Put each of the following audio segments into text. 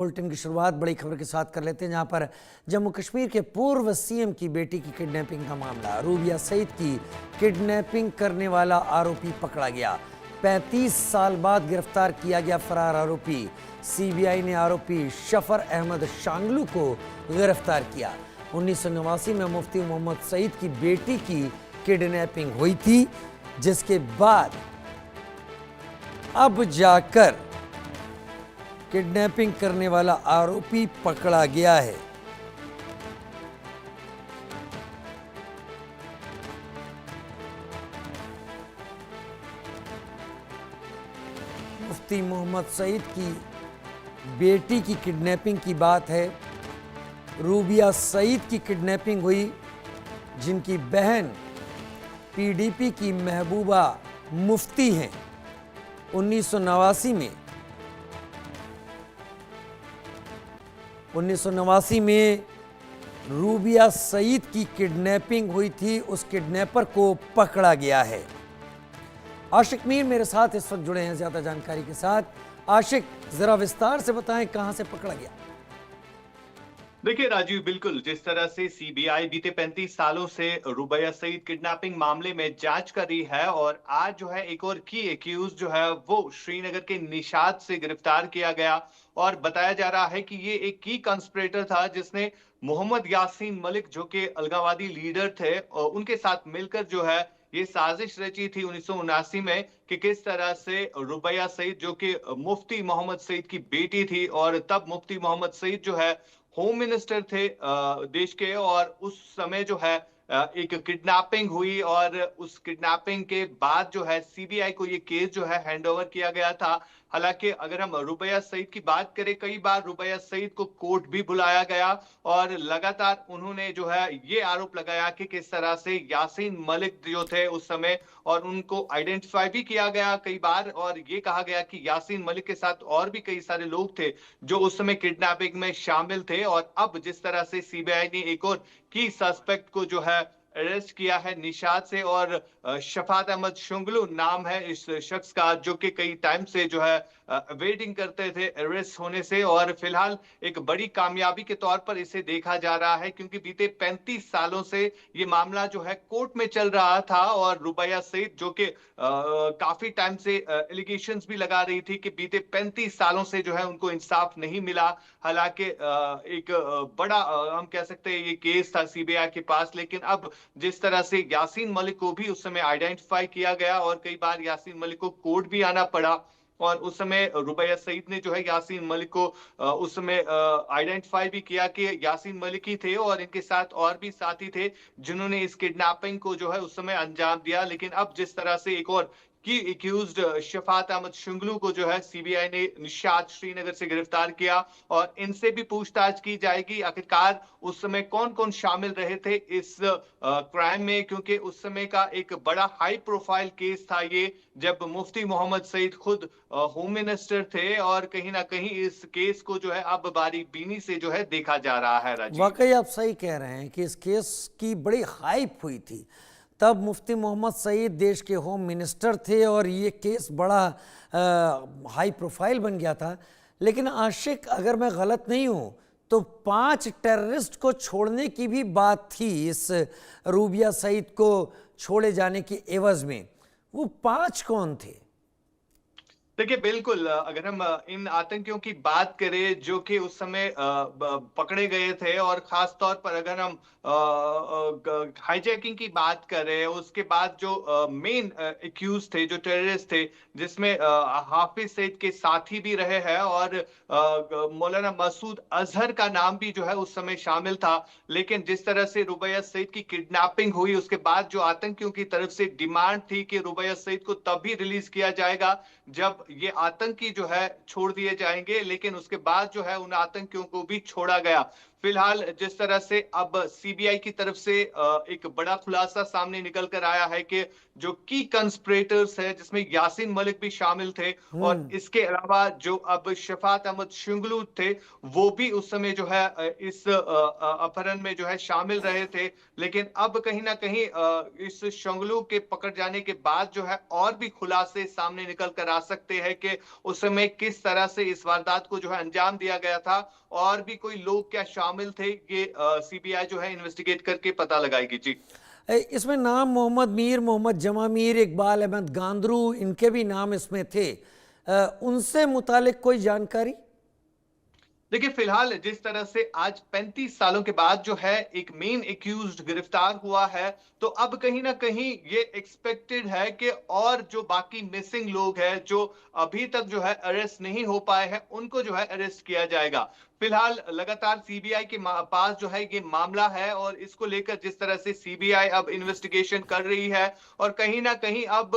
Bulletin की शुरुआत बड़ी खबर के साथ कर लेते हैं, जहां पर जम्मू कश्मीर के पूर्व सीएम की बेटी की किडनैपिंग का मामला। रूबिया सईद की किडनैपिंग करने वाला आरोपी पकड़ा गया। 35 साल बाद गिरफ्तार किया गया फरार आरोपी। सीबीआई ने आरोपी शफर अहमद शांगलू को गिरफ्तार किया। 1989 में मुफ्ती मोहम्मद सईद की बेटी की किडनैपिंग हुई थी, जिसके बाद अब जाकर किडनैपिंग करने वाला आरोपी पकड़ा गया है। मुफ्ती मोहम्मद सईद की बेटी की किडनैपिंग की बात है। रूबिया सईद की किडनैपिंग हुई, जिनकी बहन पीडीपी की महबूबा मुफ्ती हैं। 1989 में रूबिया सईद की किडनैपिंग हुई थी। उस किडनैपर को पकड़ा गया है। आशिक मीर मेरे साथ इस वक्त जुड़े हैं ज्यादा जानकारी के साथ। आशिक, जरा विस्तार से बताएं कहां से पकड़ा गया। देखिए राजीव, बिल्कुल जिस तरह से सीबीआई बीते 35 सालों से रुबैया सईद किडनैपिंग मामले में जांच कर रही है, और आज जो है एक और की एक्यूज जो है वो श्रीनगर के निशात से गिरफ्तार किया गया। और बताया जा रहा है कि ये एक की कंस्पिरेटर था, जिसने मोहम्मद यासीन मलिक जो कि अलगाववादी लीडर थे, और उनके साथ मिलकर जो है ये साजिश रची थी 1979 में कि किस तरह से रुबैया सईद जो कि मुफ्ती मोहम्मद सईद की बेटी थी, और तब मुफ्ती मोहम्मद सईद जो है होम मिनिस्टर थे देश के, और उस समय जो है एक किडनैपिंग हुई, और उस किडनैपिंग के बाद जो है सीबीआई को ये केस जो है हैंडओवर किया गया था। हालांकि अगर हम रुबैया सईद की बात करें, कई बार रुबैया सईद को कोर्ट भी बुलाया गया, और लगातार उन्होंने जो है ये आरोप लगाया कि किस तरह से यासीन मलिक जो थे उस समय, और उनको आइडेंटिफाई भी किया गया कई बार, और ये कहा गया कि यासीन मलिक के साथ और भी कई सारे लोग थे जो उस समय किडनैपिंग में शामिल थे। और अब जिस तरह से सीबीआई ने एक और की सस्पेक्ट को जो है अरेस्ट किया है निशात से, और शफात अहमद शुंगलू नाम है इस शख्स का, जो कि कई टाइम से जो है वेटिंग करते थे अरेस्ट होने से, और फिलहाल एक बड़ी कामयाबी के तौर पर इसे देखा जा रहा है, क्योंकि बीते 35 सालों से ये मामला जो है कोर्ट में चल रहा था। और रुबैया सईद जो कि काफी टाइम से एलिगेशंस भी लगा रही थी कि बीते 35 सालों से जो है उनको इंसाफ नहीं मिला। हालांकि एक बड़ा हम कह सकते हैं ये केस था सीबीआई के पास, लेकिन अब जिस तरह से यासीन मलिक को भी उस समय आइडेंटिफाई किया गया, और कई बार यासीन मलिक को कोर्ट भी आना पड़ा, और उस समय रुबैया सईद ने जो है यासीन मलिक को उस समय आइडेंटिफाई भी किया कि यासीन मलिक ही थे, और इनके साथ और भी साथी थे जिन्होंने इस किडनैपिंग को जो है उस समय अंजाम दिया। लेकिन अब जिस तरह से एक और की एक्यूज्ड शफात अहमद शुंगलू को जो है सीबीआई ने निशात श्रीनगर से गिरफ्तार किया, और इनसे भी पूछताछ की जाएगी आखिरकार उस समय कौन कौन शामिल रहे थे इस क्राइम में, क्योंकि उस समय का एक बड़ा हाई प्रोफाइल केस था ये, जब मुफ्ती मोहम्मद सईद खुद होम मिनिस्टर थे, और कहीं ना कहीं इस केस को जो है अब बारीबीनी से जो है देखा जा रहा है राजीव। वाकई आप सही कह रहे हैं कि इस केस की बड़ी हाइप हुई थी। तब मुफ्ती मोहम्मद सईद देश के होम मिनिस्टर थे और ये केस बड़ा हाई प्रोफाइल बन गया था। लेकिन आशिक, अगर मैं गलत नहीं हूं तो 5 टेररिस्ट को छोड़ने की भी बात थी इस रूबिया सईद को छोड़े जाने की एवज में। वो 5 कौन थे? देखिए बिल्कुल, अगर हम इन आतंकियों की बात करें जो कि उस समय पकड़े गए थे, और खास तौर पर अगर हम हाईजैकिंग की बात करें, उसके बाद जो मेन एक्यूज थे, जो टेररिस्ट थे, जिसमें हाफिज सईद के साथी भी रहे हैं, और मौलाना मसूद अजहर का नाम भी जो है उस समय शामिल था। लेकिन जिस तरह से रुबैया सईद की किडनैपिंग हुई, उसके बाद जो आतंकियों की तरफ से डिमांड थी कि रुबैया सईद को तभी रिलीज किया जाएगा जब ये आतंकी जो है छोड़ दिए जाएंगे, लेकिन उसके बाद जो है उन आतंकियों को भी छोड़ा गया। फिलहाल जिस तरह से अब सीबीआई की तरफ से एक बड़ा खुलासा सामने निकल कर आया है कि जो की कंस्पिरेटर्स है जिसमें यासीन मलिक भी शामिल थे और इसके अलावा जो अब शफात अहमद शुंगलू थे वो भी उस समय जो है इस अपहरण में जो है शामिल रहे थे। लेकिन अब कहीं ना कहीं इस शुंगलू के पकड़ जाने के बाद जो है और भी खुलासे सामने निकल कर आ सकते हैं कि उस समय किस तरह से इस वारदात को जो है अंजाम दिया गया था और भी कोई लोग क्या शामिल थे, ये सीबीआई जो है इन्वेस्टिगेट करके पता लगाएगी। जी इसमें नाम मोहम्मद मीर, मोहम्मद जमा मीर, इकबाल अहमद गांदरू, इनके भी नाम इसमें थे। उनसे मुतालिक कोई जानकारी? देखिए, फिलहाल जिस तरह से आज 35 सालों के बाद जो है एक मेन एक्यूज्ड गिरफ्तार हुआ है, तो अब कहीं ना कहीं ये एक्सपेक्टेड है कि और जो बाकी मिसिंग लोग हैं जो अभी तक जो है अरेस्ट नहीं हो पाए हैं उनको जो है अरेस्ट किया जाएगा। फिलहाल लगातार सीबीआई के पास जो है ये मामला है और इसको लेकर जिस तरह से सीबीआई अब इन्वेस्टिगेशन कर रही है और कहीं ना कहीं अब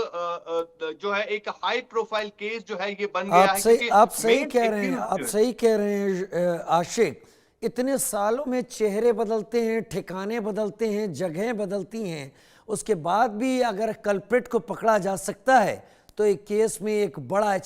जो है एक हाई प्रोफाइल केस जो है ये बन गया है क्योंकि आप सही मेन कह रहे हैं, आप एक्यूज सही कह रहे हैं आशिक। इतने सालों में चेहरे बदलते हैं, ठिकाने बदलते हैं, जगहें बदलती हैं, उसके बाद भी अगर कल्प्रिट को पकड़ा जा सकता है तो एक केस में एक बड़ा